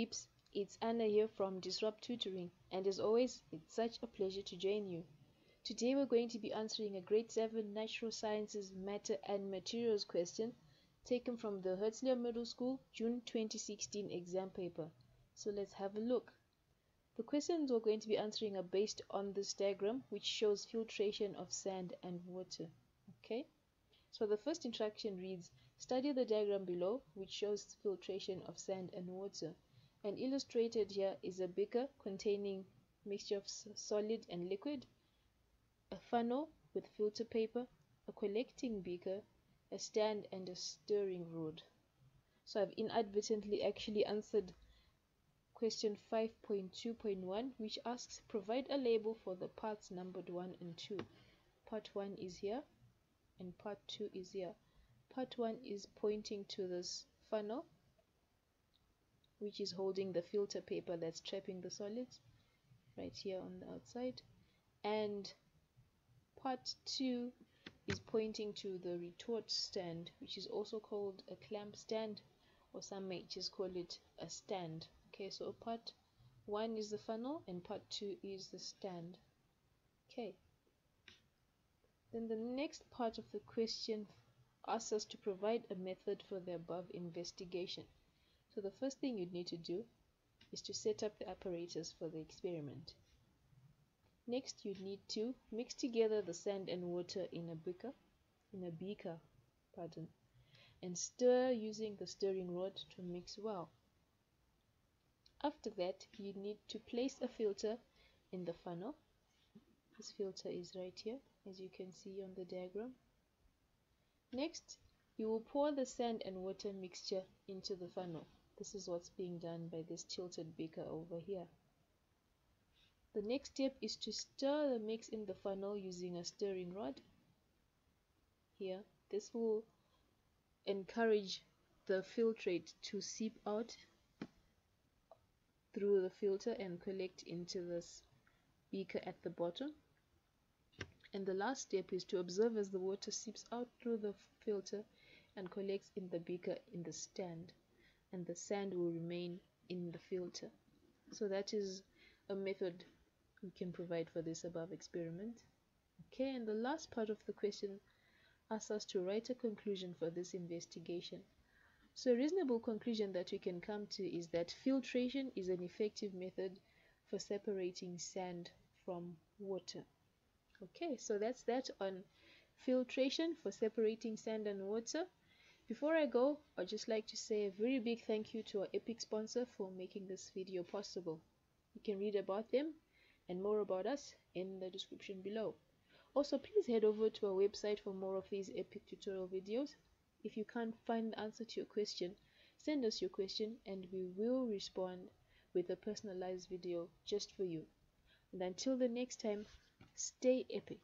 peeps, it's Anna here from Disrupt Tutoring, and as always, it's such a pleasure to join you. Today we're going to be answering a grade 7 Natural Sciences Matter and Materials question taken from the Herzia Middle School June 2016 exam paper. So let's have a look. The questions we're going to be answering are based on this diagram, which shows filtration of sand and water. Okay? So the first instruction reads, study the diagram below, which shows filtration of sand and water. And illustrated here is a beaker containing mixture of solid and liquid, a funnel with filter paper, a collecting beaker, a stand, and a stirring rod. So I've inadvertently actually answered question 5.2.1, which asks, provide a label for the parts numbered 1 and 2. Part 1 is here and part 2 is here. Part 1 is pointing to this funnel, which is holding the filter paper that's trapping the solids right here on the outside, and part 2 is pointing to the retort stand, which is also called a clamp stand, or some may just call it a stand. Okay, so part 1 is the funnel and part 2 is the stand. Okay, then the next part of the question asks us to provide a method for the above investigation. So the first thing you'd need to do is to set up the apparatus for the experiment. Next, you'd need to mix together the sand and water in a beaker, and stir using the stirring rod to mix well. After that, you need to place a filter in the funnel. This filter is right here, as you can see on the diagram. Next, you will pour the sand and water mixture into the funnel. This is what's being done by this tilted beaker over here. The next step is to stir the mix in the funnel using a stirring rod. Here, this will encourage the filtrate to seep out through the filter and collect into this beaker at the bottom. And the last step is to observe as the water seeps out through the filter and collects in the beaker in the stand, and the sand will remain in the filter. So that is a method we can provide for this above experiment. Okay, and the last part of the question asks us to write a conclusion for this investigation. So a reasonable conclusion that we can come to is that filtration is an effective method for separating sand from water. Okay, so that's that on filtration for separating sand and water. Before I go, I'd just like to say a very big thank you to our epic sponsor for making this video possible. You can read about them and more about us in the description below. Also, please head over to our website for more of these epic tutorial videos. If you can't find the answer to your question, send us your question and we will respond with a personalized video just for you. And until the next time, stay epic.